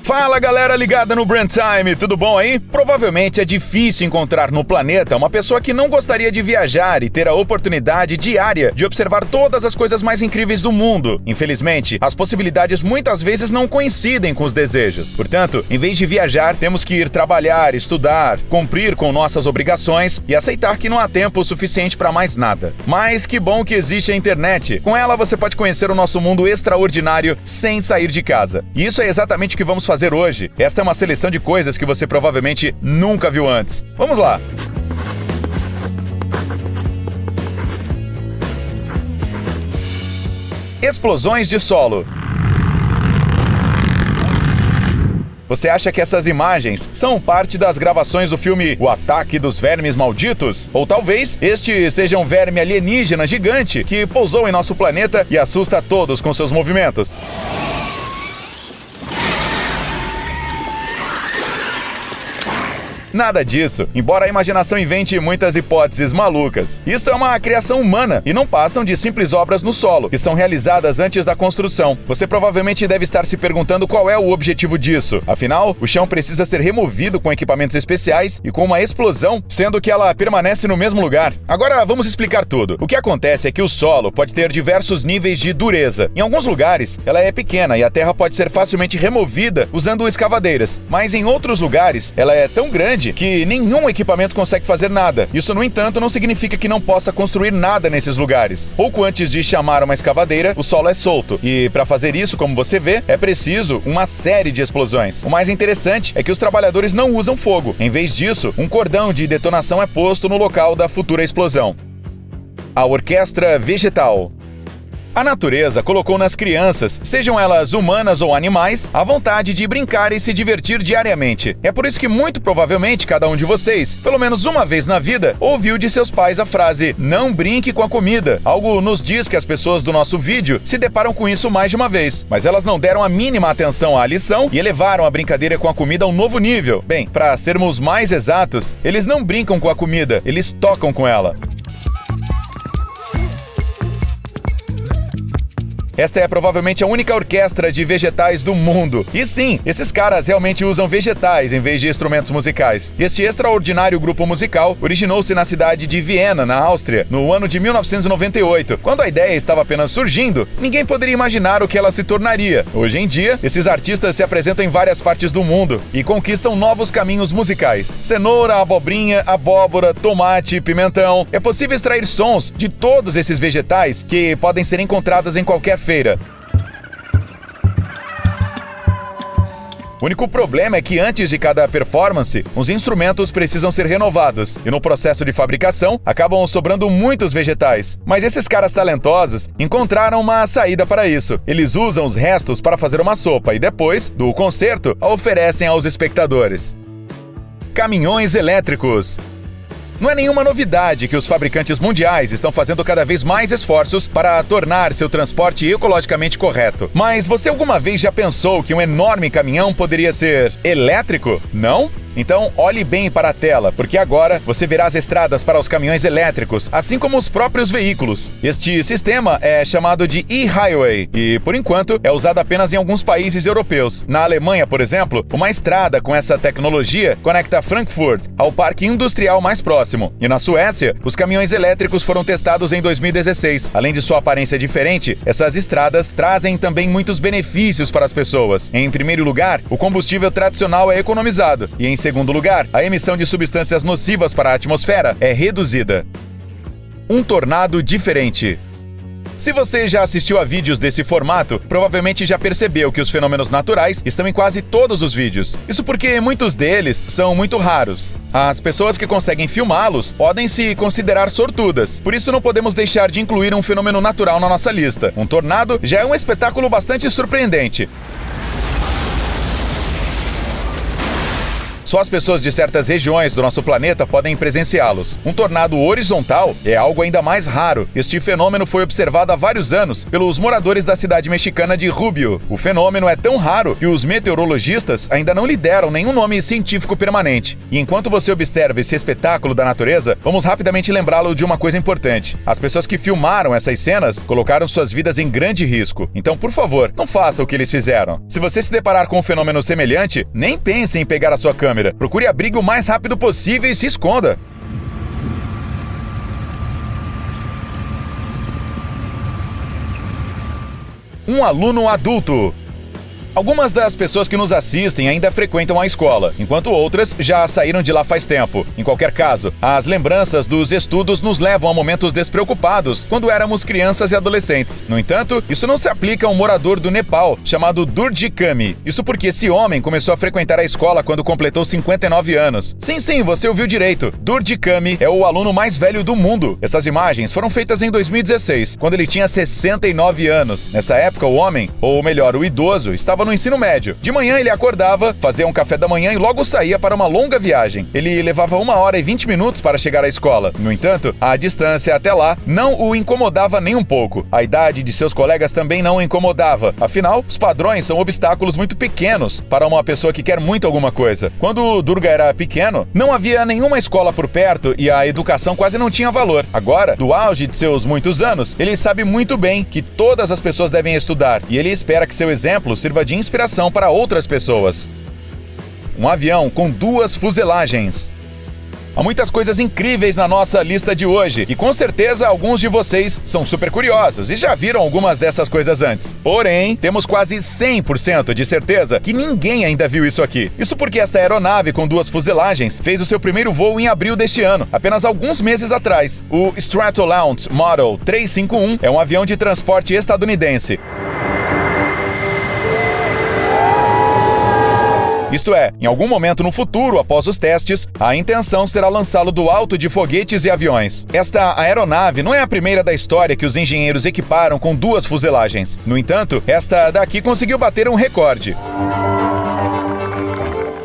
Fala galera ligada no Brand Time, tudo bom aí? Provavelmente é difícil encontrar no planeta uma pessoa que não gostaria de viajar e ter a oportunidade diária de observar todas as coisas mais incríveis do mundo. Infelizmente, as possibilidades muitas vezes não coincidem com os desejos. Portanto, em vez de viajar, temos que ir trabalhar, estudar, cumprir com nossas obrigações e aceitar que não há tempo suficiente para mais nada. Mas que bom que existe a internet. Com ela você pode conhecer o nosso mundo extraordinário sem sair de casa. E isso é exatamente o que vamos fazer hoje. Esta é uma seleção de coisas que você provavelmente nunca viu antes. Vamos lá! Explosões de solo. Você acha que essas imagens são parte das gravações do filme O Ataque dos Vermes Malditos? Ou talvez este seja um verme alienígena gigante que pousou em nosso planeta e assusta a todos com seus movimentos? Nada disso, embora a imaginação invente muitas hipóteses malucas. Isso é uma criação humana e não passam de simples obras no solo, que são realizadas antes da construção. Você provavelmente deve estar se perguntando qual é o objetivo disso. Afinal, o chão precisa ser removido com equipamentos especiais e com uma explosão, sendo que ela permanece no mesmo lugar. Agora vamos explicar tudo. O que acontece é que o solo pode ter diversos níveis de dureza. Em alguns lugares, ela é pequena e a terra pode ser facilmente removida usando escavadeiras, mas em outros lugares, ela é tão grande que nenhum equipamento consegue fazer nada. Isso, no entanto, não significa que não possa construir nada nesses lugares. Pouco antes de chamar uma escavadeira, o solo é solto. E para fazer isso, como você vê, é preciso uma série de explosões. O mais interessante é que os trabalhadores não usam fogo. Em vez disso, um cordão de detonação é posto no local da futura explosão. A orquestra vegetal. A natureza colocou nas crianças, sejam elas humanas ou animais, a vontade de brincar e se divertir diariamente. É por isso que muito provavelmente cada um de vocês, pelo menos uma vez na vida, ouviu de seus pais a frase "não brinque com a comida". Algo nos diz que as pessoas do nosso vídeo se deparam com isso mais de uma vez, mas elas não deram a mínima atenção à lição e elevaram a brincadeira com a comida a um novo nível. Bem, para sermos mais exatos, eles não brincam com a comida, eles tocam com ela. Esta é provavelmente a única orquestra de vegetais do mundo. E sim, esses caras realmente usam vegetais em vez de instrumentos musicais. Este extraordinário grupo musical originou-se na cidade de Viena, na Áustria, no ano de 1998. Quando a ideia estava apenas surgindo, ninguém poderia imaginar o que ela se tornaria. Hoje em dia, esses artistas se apresentam em várias partes do mundo e conquistam novos caminhos musicais. Cenoura, abobrinha, abóbora, tomate, pimentão. É possível extrair sons de todos esses vegetais que podem ser encontrados em qualquer feira. O único problema é que antes de cada performance, os instrumentos precisam ser renovados e no processo de fabricação acabam sobrando muitos vegetais. Mas esses caras talentosos encontraram uma saída para isso. Eles usam os restos para fazer uma sopa e depois, do concerto, a oferecem aos espectadores. Caminhões elétricos. Não é nenhuma novidade que os fabricantes mundiais estão fazendo cada vez mais esforços para tornar seu transporte ecologicamente correto. Mas você alguma vez já pensou que um enorme caminhão poderia ser elétrico? Não? Então olhe bem para a tela, porque agora você verá as estradas para os caminhões elétricos, assim como os próprios veículos. Este sistema é chamado de e-highway e, por enquanto, é usado apenas em alguns países europeus. Na Alemanha, por exemplo, uma estrada com essa tecnologia conecta Frankfurt ao parque industrial mais próximo. E na Suécia, os caminhões elétricos foram testados em 2016. Além de sua aparência diferente, essas estradas trazem também muitos benefícios para as pessoas. Em primeiro lugar, o combustível tradicional é economizado e, em segundo lugar, a emissão de substâncias nocivas para a atmosfera é reduzida. Um tornado diferente. Se você já assistiu a vídeos desse formato, provavelmente já percebeu que os fenômenos naturais estão em quase todos os vídeos. Isso porque muitos deles são muito raros. As pessoas que conseguem filmá-los podem se considerar sortudas. Por isso não podemos deixar de incluir um fenômeno natural na nossa lista. Um tornado já é um espetáculo bastante surpreendente. Só as pessoas de certas regiões do nosso planeta podem presenciá-los. Um tornado horizontal é algo ainda mais raro. Este fenômeno foi observado há vários anos pelos moradores da cidade mexicana de Rubio. O fenômeno é tão raro que os meteorologistas ainda não lhe deram nenhum nome científico permanente. E enquanto você observa esse espetáculo da natureza, vamos rapidamente lembrá-lo de uma coisa importante. As pessoas que filmaram essas cenas colocaram suas vidas em grande risco. Então, por favor, não faça o que eles fizeram. Se você se deparar com um fenômeno semelhante, nem pense em pegar a sua câmera. Procure abrigo o mais rápido possível e se esconda. Um aluno adulto. Algumas das pessoas que nos assistem ainda frequentam a escola, enquanto outras já saíram de lá faz tempo. Em qualquer caso, as lembranças dos estudos nos levam a momentos despreocupados quando éramos crianças e adolescentes. No entanto, isso não se aplica a um morador do Nepal chamado Durji Kami. Isso porque esse homem começou a frequentar a escola quando completou 59 anos. Sim, você ouviu direito. Durji Kami é o aluno mais velho do mundo. Essas imagens foram feitas em 2016, quando ele tinha 69 anos. Nessa época, o homem, ou melhor, o idoso, estava no ensino médio. De manhã ele acordava, fazia um café da manhã e logo saía para uma longa viagem. Ele levava 1 hora e 20 minutos para chegar à escola. No entanto, a distância até lá não o incomodava nem um pouco. A idade de seus colegas também não o incomodava. Afinal, os padrões são obstáculos muito pequenos para uma pessoa que quer muito alguma coisa. Quando Durga era pequeno, não havia nenhuma escola por perto e a educação quase não tinha valor. Agora, do auge de seus muitos anos, ele sabe muito bem que todas as pessoas devem estudar e ele espera que seu exemplo sirva de inspiração para outras pessoas. Um avião com 2 fuselagens. Há muitas coisas incríveis na nossa lista de hoje e com certeza alguns de vocês são super curiosos e já viram algumas dessas coisas antes. Porém, temos quase 100% de certeza que ninguém ainda viu isso aqui. Isso porque esta aeronave com 2 fuselagens fez o seu primeiro voo em abril deste ano, apenas alguns meses atrás. O Stratolaunch Model 351 é um avião de transporte estadunidense. Isto é, em algum momento no futuro, após os testes, a intenção será lançá-lo do alto de foguetes e aviões. Esta aeronave não é a primeira da história que os engenheiros equiparam com 2 fuselagens. No entanto, esta daqui conseguiu bater um recorde.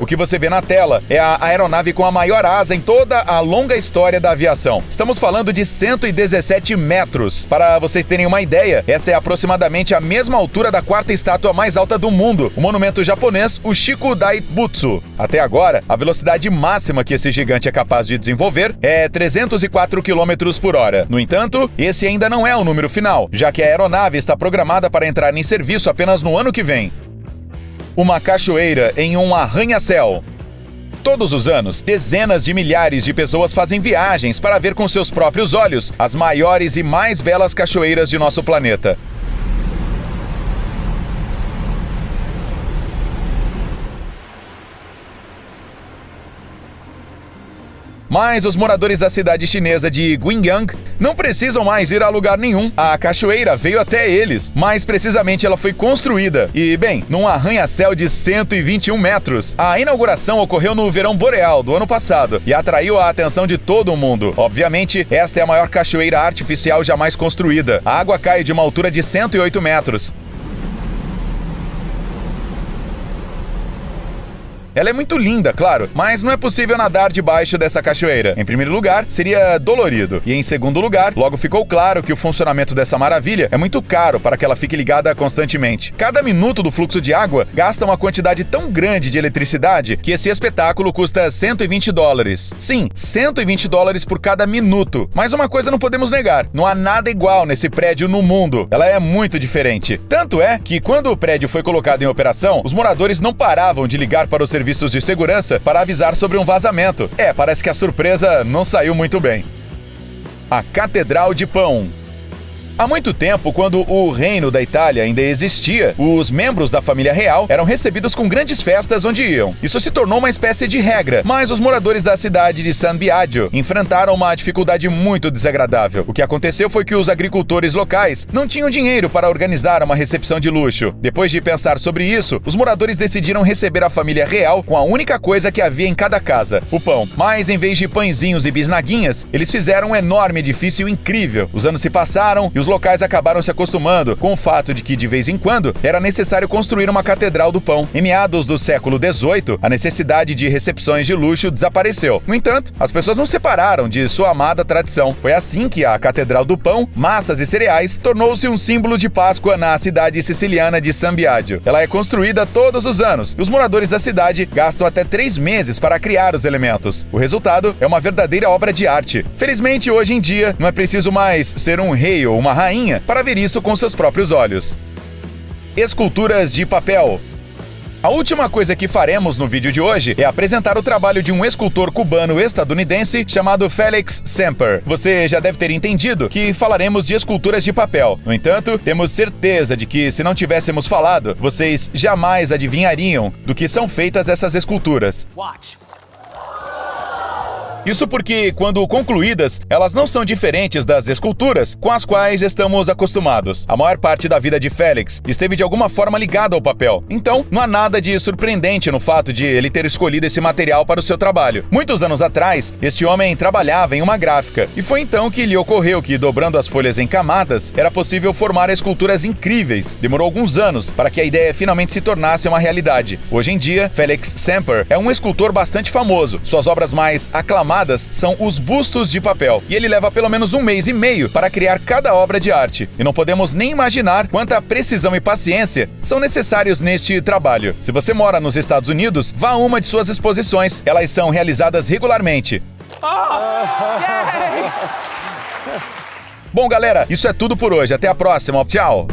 O que você vê na tela é a aeronave com a maior asa em toda a longa história da aviação. Estamos falando de 117 metros. Para vocês terem uma ideia, essa é aproximadamente a mesma altura da 4ª estátua mais alta do mundo, o monumento japonês, o Shikodaibutsu. Até agora, a velocidade máxima que esse gigante é capaz de desenvolver é 304 km por hora. No entanto, esse ainda não é o número final, já que a aeronave está programada para entrar em serviço apenas no ano que vem. Uma cachoeira em um arranha-céu. Todos os anos, dezenas de milhares de pessoas fazem viagens para ver com seus próprios olhos as maiores e mais belas cachoeiras de nosso planeta. Mas os moradores da cidade chinesa de Guiyang não precisam mais ir a lugar nenhum. A cachoeira veio até eles, mais precisamente ela foi construída. E, bem, num arranha-céu de 121 metros. A inauguração ocorreu no verão boreal do ano passado e atraiu a atenção de todo o mundo. Obviamente, esta é a maior cachoeira artificial jamais construída. A água cai de uma altura de 108 metros. Ela é muito linda, claro, mas não é possível nadar debaixo dessa cachoeira. Em primeiro lugar, seria dolorido. E em segundo lugar, logo ficou claro que o funcionamento dessa maravilha é muito caro para que ela fique ligada constantemente. Cada minuto do fluxo de água gasta uma quantidade tão grande de eletricidade que esse espetáculo custa $120. Sim, $120 por cada minuto. Mas uma coisa não podemos negar, não há nada igual nesse prédio no mundo. Ela é muito diferente. Tanto é que quando o prédio foi colocado em operação, os moradores não paravam de ligar para o serviços de segurança para avisar sobre um vazamento. Parece que a surpresa não saiu muito bem. A Catedral de Pão. Há muito tempo, quando o reino da Itália ainda existia, os membros da família real eram recebidos com grandes festas onde iam. Isso se tornou uma espécie de regra, mas os moradores da cidade de San Biagio enfrentaram uma dificuldade muito desagradável. O que aconteceu foi que os agricultores locais não tinham dinheiro para organizar uma recepção de luxo. Depois de pensar sobre isso, os moradores decidiram receber a família real com a única coisa que havia em cada casa, o pão. Mas em vez de pãezinhos e bisnaguinhas, eles fizeram um enorme edifício incrível. Os anos se passaram e os locais acabaram se acostumando com o fato de que, de vez em quando, era necessário construir uma catedral do pão. Em meados do século XVIII, a necessidade de recepções de luxo desapareceu. No entanto, as pessoas não se separaram de sua amada tradição. Foi assim que a Catedral do Pão, Massas e Cereais tornou-se um símbolo de Páscoa na cidade siciliana de San Biagio. Ela é construída todos os anos e os moradores da cidade gastam até 3 meses para criar os elementos. O resultado é uma verdadeira obra de arte. Felizmente, hoje em dia, não é preciso mais ser um rei ou uma rainha para ver isso com seus próprios olhos. Esculturas de papel. A última coisa que faremos no vídeo de hoje é apresentar o trabalho de um escultor cubano-estadunidense chamado Felix Semper. Você já deve ter entendido que falaremos de esculturas de papel. No entanto, temos certeza de que, se não tivéssemos falado, vocês jamais adivinhariam do que são feitas essas esculturas. Watch. Isso porque, quando concluídas, elas não são diferentes das esculturas com as quais estamos acostumados. A maior parte da vida de Félix esteve de alguma forma ligada ao papel. Então, não há nada de surpreendente no fato de ele ter escolhido esse material para o seu trabalho. Muitos anos atrás, este homem trabalhava em uma gráfica, e foi então que lhe ocorreu que, dobrando as folhas em camadas, era possível formar esculturas incríveis. Demorou alguns anos para que a ideia finalmente se tornasse uma realidade. Hoje em dia, Felix Semper é um escultor bastante famoso. Suas obras mais aclamadas são os bustos de papel, e ele leva pelo menos 1 mês e meio para criar cada obra de arte. E não podemos nem imaginar quanta precisão e paciência são necessários neste trabalho. Se você mora nos Estados Unidos, vá a uma de suas exposições. Elas são realizadas regularmente. Bom, galera, isso é tudo por hoje. Até a próxima. Tchau!